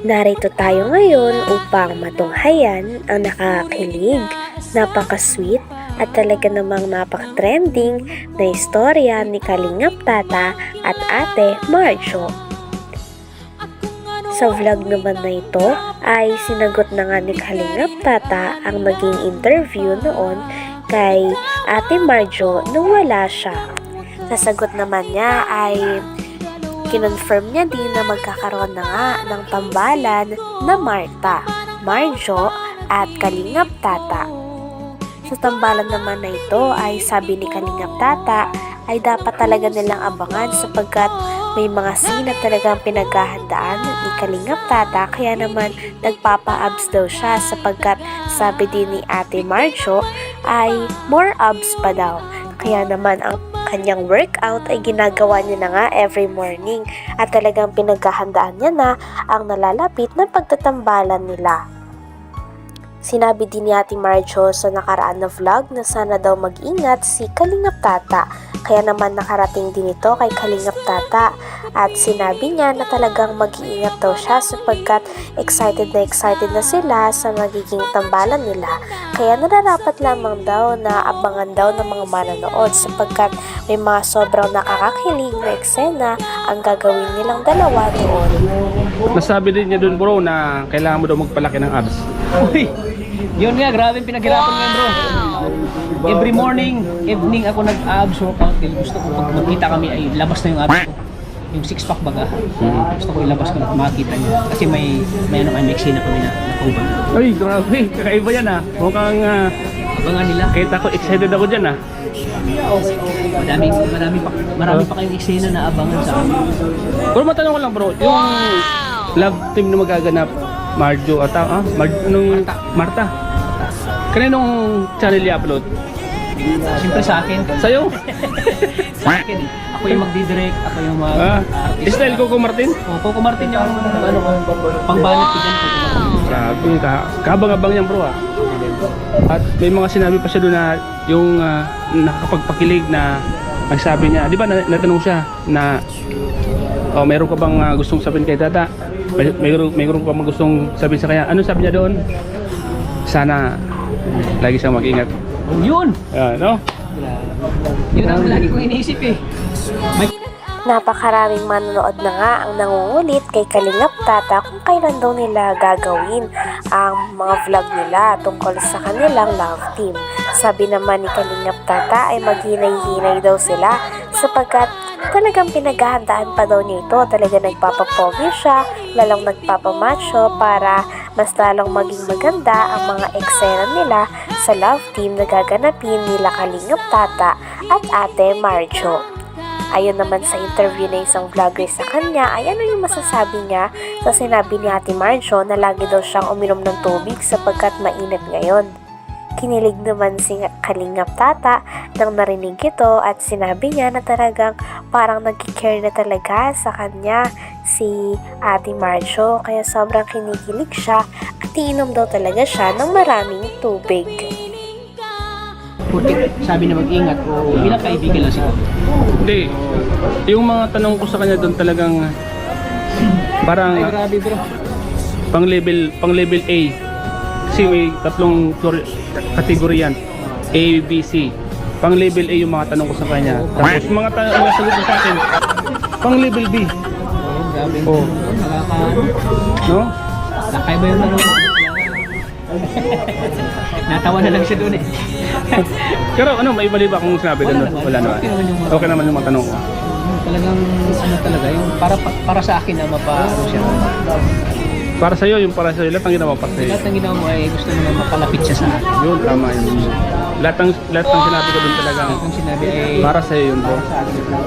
Narito tayo ngayon upang matunghayan ang nakakakilig, napaka-sweet at talaga namang napaka-trending na istorya ni Kalingap Tata at Ate Marjo. Sa vlog naman na ito ay sinagot na nga ni Kalingap Tata ang naging interview noon kay Ate Marjo nung wala siya. Nasagot naman niya ay kinonfirm niya din na magkakaroon na nga ng tambalan na Marta, Marjo at Kalingap Tata. Sa tambalan naman na ito ay sabi ni Kalingap Tata ay dapat talaga nilang abangan sapagkat may mga scene na talagang pinaghahandaan ni Kalingap Tata kaya naman nagpapa-abs daw siya sapagkat sabi din ni Ate Marjo ay more abs pa daw. Kaya naman ang kanyang workout ay ginagawa niya na nga every morning at talagang pinaghahandaan niya na ang nalalapit na pagtatambalan nila. Sinabi din ni Ate Marjo sa nakaraan na vlog na sana daw mag-ingat si Kalingap Tata. Kaya naman nakarating din ito kay Kalingap Tata at sinabi niya na talagang mag-iingat daw siya sapagkat excited na sila sa magiging tambalan nila. Kaya nararapat lamang daw na abangan daw ng mga manonood sapagkat may mga sobrang nakakakilig na eksena ang gagawin nilang dalawa doon. Nasabi din niya doon bro na kailangan mo daw magpalaki ng abs. Uy, yun nga, grabe pinaghirapan nga bro. Every morning, evening ako nag-abs workout. Gusto ko pag magkita kami ay labas na yung abs ko. Yung six pack baga. Gusto ko ilabas ko na makita niyo. Kasi may ano kami, na kami na nakauban. Ay, grabe. Kakaiba yan ah. Mukhang Abangan nila. kahit ako excited ako dyan ah. Marami pa kayong eksena na abangan sa amin. Pero matanong ko lang bro, yung love team na magaganap, Marjo at Marta. Kaninong channel i-upload? Siyempre sa akin. Sa'yo? Sa akin. Ako yung magdidirect, ako yung mag-artist. Style Coco Martin? Oh, Coco Martin yung ano ko, pangbanat tigan ko. Grabe, kabang-abang yan bro ah. At may mga sinabi pa siya doon na yung nakakapagpakilig na nagsabi niya, di ba natanong siya na mayroon ka bang gustong sabihin kay Tata? Mayroon ka bang gustong sabihin sa kanya? Ano sabi niya doon? Sana lagi siyang mag-ingat. Yun! No? Yun ang lagi kong iniisip eh. Napakaraming manonood na nga ang nangungulit kay Kalingap Tata kung kailan daw nila gagawin ang mga vlog nila tungkol sa kanilang love team. Sabi naman ni Kalingap Tata ay maghinay-hinay daw sila sapagkat talagang pinaghahandaan pa daw niya ito. Talaga nagpapapogi siya, lalong nagpapamacho para mas lalong maging maganda ang mga eksena nila sa love team na gaganapin nila Kalingap Tata at Ate Marjo. Ayon naman sa interview na isang vlogger sa kanya ay ano yung masasabi niya sa sinabi ni Ate Marjo na lagi daw siyang uminom ng tubig sapagkat mainit ngayon. Kinilig naman si Kalingap Tata nang narinig ito at sinabi niya na talagang parang nagkikare na talaga sa kanya si Ate Marjo kaya sobrang kinikilig siya at iinom daw talaga siya ng maraming tubig. Porque sabi na mag-ingat o bilang kaibigan lang siguro. Hindi. Yung mga tanong ko sa kanya doon talagang parang Ay grabe bro. pang level A. Kasi may tatlong kategory yan. A, B, C. Pang level A yung mga tanong ko sa kanya. Tapos mga sagot ko sa akin, pang level B. Oh, grabe. Oh. No? Nakaiba yung tanong ko. Natawa na lang siya doon eh. Pero ano, may mali ba kung sinabi doon? Wala naman. Okay naman yung mga tanong ko. Talagang ano talaga, yung para sa akin na ano siya. Para sa'yo, yung para sa'yo, lahat ng ginawa para sa'yo. Lahat ng ginawa mo ay gusto mo na mapalapit siya sa akin. Yun, tama yun. Lahat ng sinabi ko doon talagang Kung sinabi ay para sa'yo yun bro.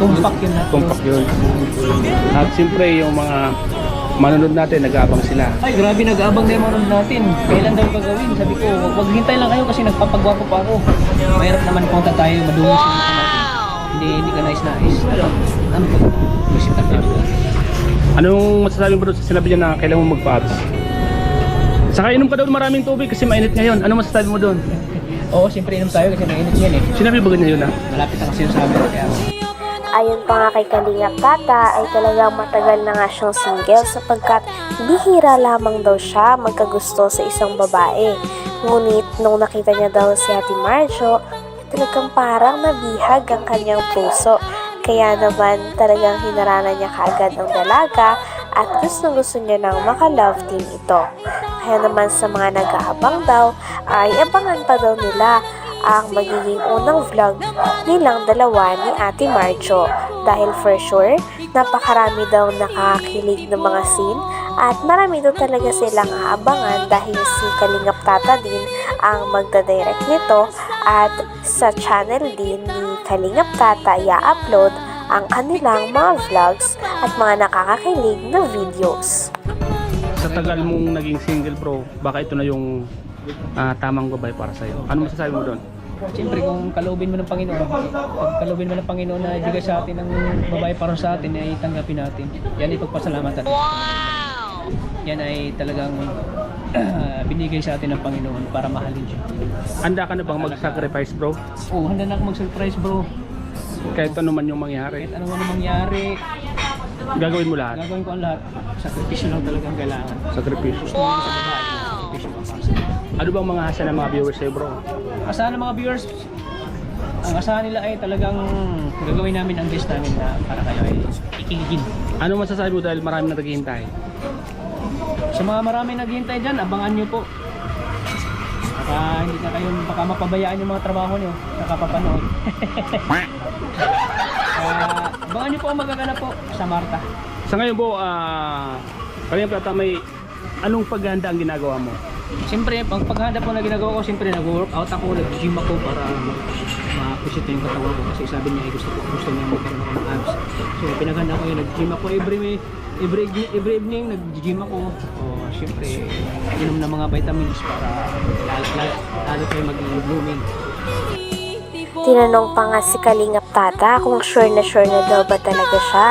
tumpak yun na. Tumpak yun. At siyempre yung mga manonood natin, nag-aabang sila. Ay grabe, nag-aabang na yung manonood natin. Kailan daw gagawin? Sabi ko, wag hintay lang kayo kasi nagpapagwapo pa ako. Mahirap naman punta tayo, madungis yung mukha natin. Hindi ka nais-nais. Ano ba? Bisita ka. Anong masasabi mo doon sa sinabi niya na kailangan mo magpa-abs? Saka inom ka daw maraming tubig kasi mainit ngayon. Ano masasabi mo doon? Oo, siyempre inom tayo kasi mainit yan eh. Sinabi ba ganyan yun ah? Malapit na kasi yung summer kaya Ayon pa nga kay Kalingap Tata ay talagang matagal na nga siyang single sapagkat bihira lamang daw siya magkagusto sa isang babae. Ngunit nung nakita niya daw si Ate Marjo, talagang parang nabihag ang kanyang puso. Kaya naman talagang hinarana niya kaagad ang dalaga at gusto niya nang maka-love team ito. Kaya naman sa mga nag-aabang daw ay abangan pa daw nila ang magiging unang vlog nilang dalawa ni Ate Marjo. Dahil for sure, napakarami daw nakakakilig ng mga scene at marami daw talaga silang aabangan dahil si Kalingap Tata din ang magdadirect nito at sa channel din ni Kalingap Tata i-upload ang kanilang mga vlogs at mga nakakakilig na videos. Sa tagal mong naging single bro, baka ito na yung tamang babae para sa'yo. Ano masasabi mo doon? Siyempre kung kalubin mo ng Panginoon, pag kalubin mo ng Panginoon na ibigay sa atin ng babae para sa atin ay tanggapin natin. Yan ay pagpasalamatan. Yan ay talagang binigay sa atin ng Panginoon para mahalin siya. Handa ka na bang mag-sacrifice bro? Oo, handa na ako mag-surprise bro. Kahit ano man yung mangyari, Kahit ano man ang mangyari, gagawin mo lahat. gagawin ko ang lahat. Sakripisyo lang talagang kailangan. Sakripisyo. Gusto mo sa babae, sakripisyo pa para sa'yo. Ano bang mga asa ng mga viewers sa'yo bro? Asahan ng mga viewers, ang asahan nila ay talagang gagawin namin ang best namin na para kayo ay ikiligin. Ano masasabi mo dahil marami na naghihintay? Sa mga marami naghihintay dyan, abangan nyo po. Hindi na kayo baka mapabayaan yung mga trabaho nyo, nakapapanood. Abangan nyo po ang magaganap po sa Marta. Sa ngayon bro, Kalingap Tata, may anong paghahanda ang ginagawa mo? Siyempre, ang paghahanda po na ginagawa ko, siyempre nag-workout ako, nag-gym ako para ma-push ito yung katawan ko. Kasi sabi niya, gusto niya magkaroon ako ng abs. So, pinaghanda ko yun, nag-gym ako every evening, nag-gym ako. Siyempre, inom ng mga vitamins para lalo kayo maging blooming. Tinanong pa nga si Kalingap Tata kung sure na daw ba talaga siya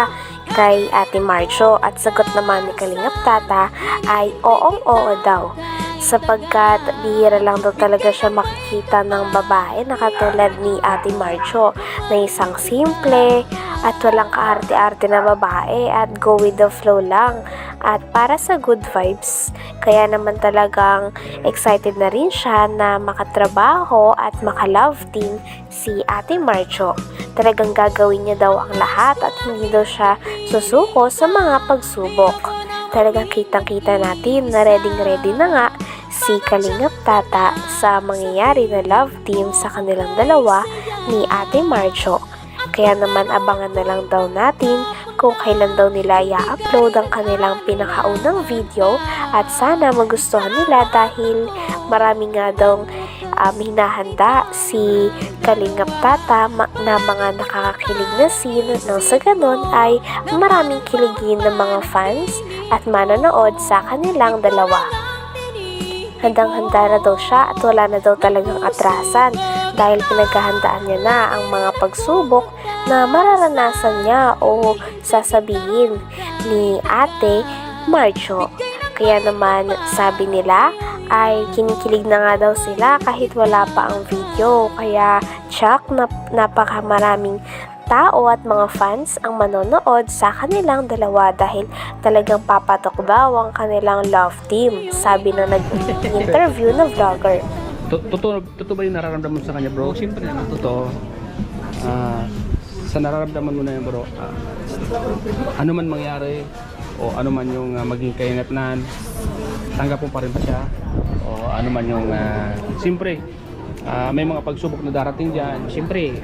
kay Ate Marjo at sagot naman ni Kalingap Tata ay oo daw. Sapagkat bihira lang daw talaga siya makikita ng babae na katulad ni Ate Marjo na isang simple at walang kaarte-arte na babae at go with the flow lang at para sa good vibes. Kaya naman talagang excited na rin siya na makatrabaho at maka-love team si Ate Marjo. Talagang gagawin niya daw ang lahat at hindi daw siya susuko sa mga pagsubok. Talagang kitang-kita natin na ready na nga si Kalingap Tata sa mangyayari na love team sa kanilang dalawa ni Ate Marjo. Kaya naman abangan na lang daw natin kung kailan daw nila i-upload ang kanilang pinakaunang video at sana magustuhan nila dahil marami nga daw hinahanda si Kalingap Tata na mga nakakakilig na scene nang sa ganon ay maraming kiligin ng mga fans at manonood sa kanilang dalawa. Handang-handa na daw siya at wala na daw talagang atrasan dahil pinaghahandaan niya na ang mga pagsubok na mararanasan niya o sasabihin ni Ate Marjo. Kaya naman sabi nila ay kinikilig na nga daw sila kahit wala pa ang video. Kaya tsak na napakamaraming tao at mga fans ang manonood sa kanilang dalawa dahil talagang papatok daw ang kanilang love team, sabi na nag-interview na vlogger. Totoo ba yung nararamdaman mo sa kanya bro? Siyempre naman. Totoo. Sa nararamdaman mo na yan bro, ano man mangyari o ano man yung maging kainatnan, tanggap mo pa rin ba siya? O ano man yung siyempre may mga pagsubok na darating dyan. Siyempre,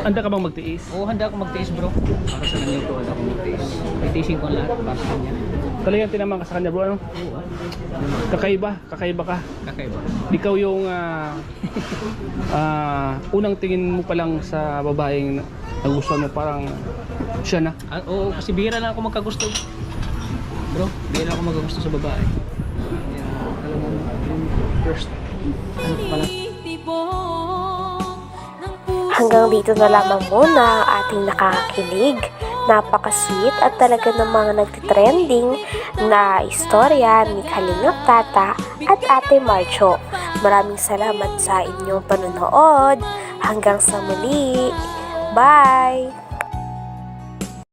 handa ka bang magtiis? Oo, handa ako magtiis bro. Para sa kanya bro, handa ako magtiis. Titiisin ko ang lahat para sa kanya. Talagang tinaman ka sa kanya bro, ano? Oo. Kakaiba ka. Kakaiba. Ikaw yung unang tingin mo pa lang sa babaeng nagustuhan mo, parang siya na. Oo, kasi bihira lang ako magkagusto. Bro, bihira ako magkagusto sa babae. Yan, alam mo, yung first, ano pa lang. Hanggang dito na lamang muna ang ating nakakakilig, napaka-sweet at talaga namang nagtitrending na istorya ni Kalingap Tata at Ate Marjo. Maraming salamat sa inyong panonood. Hanggang sa muli. Bye!